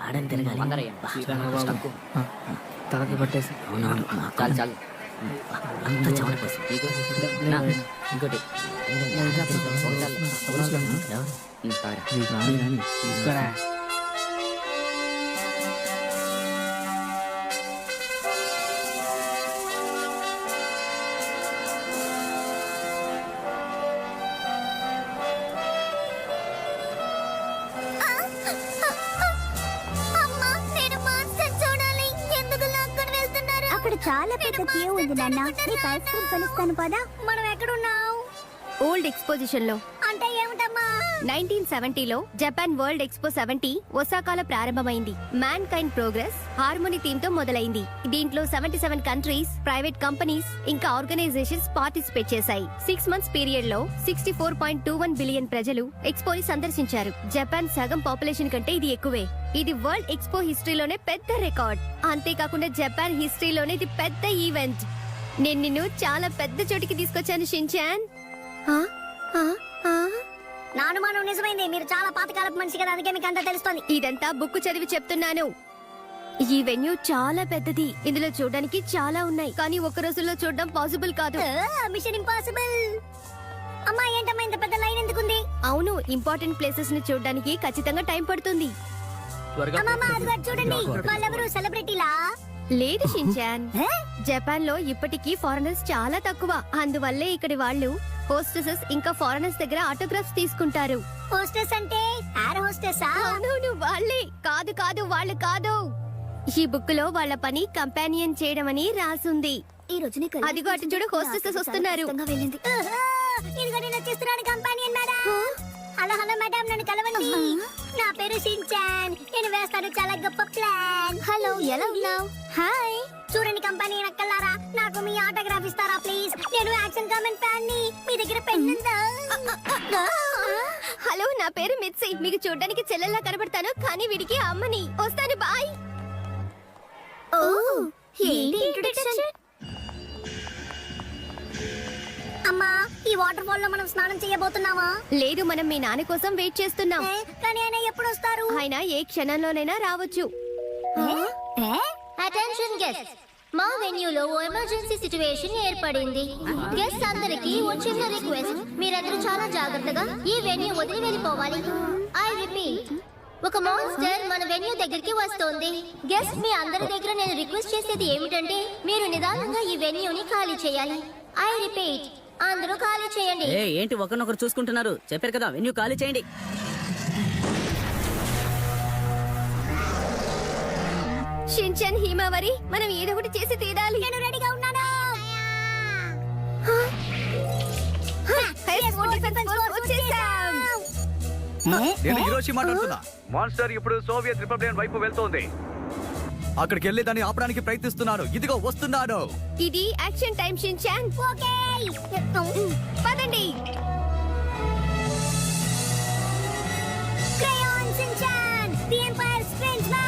ఆడని తిరగాలి. తలకి పట్టేసి అవునవును, చాలు చాలు, అంతా చెమట పోసి. ఇంకోటి తీసుకోరా. అక్కడ చాలా పెద్ద క్యూ ఉంది నాన్న. నీకు ఐస్ క్రీమ్ కొనిస్తాను పదా. మనం ఎక్కడున్నావు? ఓల్డ్ ఎక్స్పోజిషన్ లో. అంటే ఏమిటమ్మా? 1970లో జపాన్ వరల్డ్ ఎక్స్పో 70 ఒసాకాలో ప్రారంభమైంది. Man kind progress harmony theme తో మొదలైంది. దీంట్లో 77 కంట్రీస్, ప్రైవేట్ కంపెనీస్ ఇంకా ఆర్గనైజేషన్స్ పార్టిసిపేట్ చేశాయి. 6 మంత్స్ పీరియడ్ లో 64.21 బిలియన్ ప్రజలు ఎక్స్పోని సందర్శించారు. జపాన్ సగం పాపులేషన్ కంటే ఇది ఎక్కువే. ఇది వరల్డ్ ఎక్స్పో హిస్టరీలోనే పెద్ద రికార్డ్. అంతేకాకుండా జపాన్ హిస్టరీలోనే ఇది పెద్ద ఈవెంట్. నేను నిన్ను చాలా పెద్ద చోటికి తీసుకొచ్చాను షిన్చాన్. నా అనుమానం నిజమైంది. మీరు చాలా పాతకాలపు మనిషి కదా, అందుకే మీకు అంతా తెలుస్తుంది. ఇదంతా బుక్ చదివి చెప్తున్నాను. ఈ వెన్యూ చాలా పెద్దది. ఇందులో చూడడానికి చాలా ఉన్నాయి, కానీ ఒక రోజుల్లో చూడడం పాసిబుల్ కాదు. Mission impossible. అమ్మా, ఏంటమ్మా ఇంత పెద్ద లైన్ ఎందుకుంది? అవును, ఇంపార్టెంట్ ప్లేసెస్ ని చూడడానికి ఖచ్చితంగా టైం పడుతుంది. అమ్మమ్మ, అదిగో చూడండి, వాళ్ళెవరు సెలబ్రిటీలా? లేదు షిన్చాన్, జపాన్ లో ఇప్పటికీ ఫారినర్స్ చాలా తక్కువ. అందువల్లే ఇక్కడి వాళ్ళు హోస్టెసెస్ ఇంకా ఫారినర్స్ దగ్గర ఆటోగ్రాఫ్స్ తీసుకుంటారు. హోస్టెస్ అంటే ఎయిర్ హోస్టెసా? అవును, వాళ్ళే. కాదు కాదు, వాళ్ళు కాదు. ఈ బుక్ లో వాళ్ళ పని కంపానియన్ చేయడం అని రాసుంది. ఈ రోజు నీకు అదిగో అటు చూడు, హోస్టెసెస్ వస్తున్నారు. ఇదిగో నేను వచ్చేస్తున్నాను, companion madam. Hello hello madam, నన్ను కలవండి. నా పేరు షిన్చాన్. నేను వేస్తాను చాలా గొప్ప ప్లాన్. హలో, ఎలా ఉన్నావు? హాయ్, చూడండి కంపెనీ నక్కలారా, నాకు మీ ఆటోగ్రాఫ్ ఇస్తారా ప్లీజ్? నేను యాక్షన్ కామెంట్ ఫ్యాన్ ని. మీ దగ్గర పెన్ ఉందా? హలో, నా పేరు మిత్సి. మీకు చూడడానికి చెల్లెల్లా కనబడతాను, కానీ వీడికి అమ్మని. వస్తాను, బాయ్. ఓ, ఏంటి ఇంట్రొడక్షన్? అమ్మా, ఈ వాటర్ ఫాల్ లో మనం స్నానం చేయబోతున్నామా? లేదు, మనం మీ నాన్న కోసం వెయిట్ చేస్తున్నాం. కానీ ఆయన ఎప్పుడు వస్తారు? ఆయన ఏ క్షణంలోనైనా రావచ్చు. అటెన్షన్ గెస్ట్, మా వెన్యూలో ఓ ఎమర్జెన్సీ సిచ్యువేషన్ ఏర్పడింది. గెస్ట్ అందరికి ఓ చిన్న రిక్వెస్ట్, మీరందరూ చాలా జాగ్రత్తగా ఈ వెన్యూ వదిలి వెళ్ళిపోవాలి. ఐ రిపీట్, ఒక మాన్స్టర్ మన వెన్యూ దగ్గరికి వస్తోంది. గెస్ట్, మీ అందరి దగ్గర నేను రిక్వెస్ట్ చేసేది ఏమిటంటే మీరు నిదానంగా ఈ వెన్యూని ఖాళీ చేయాలి. ఐ రిపీట్, అందరూ ఖాళీ చేయండి. ఏంటి ఒకరినొకరు చూసుకుంటున్నారు? చెప్పారు కదా వెన్యూ ఖాళీ చేయండి. షిన్చాన్, హిమావరి, మనం ఏదో ఒకటి చేసి తీరాలి. నేను రెడీగా ఉన్నాను. నేను హిరోషి మాట్లాడుతున్నా. మాన్స్టర్ ఇప్పుడు సోవియట్ రిపబ్లిక్ వైపు వెళ్తోంది. అక్కడికి వెళ్ళి దాన్ని ఆపడానికి ప్రయత్నిస్తున్నాను. ఇదిగో వస్తున్నాను. ఇది యాక్షన్ టైం షిన్చాన్. ఓకే, పదండి. Crayon Shinchan, the empire strange man.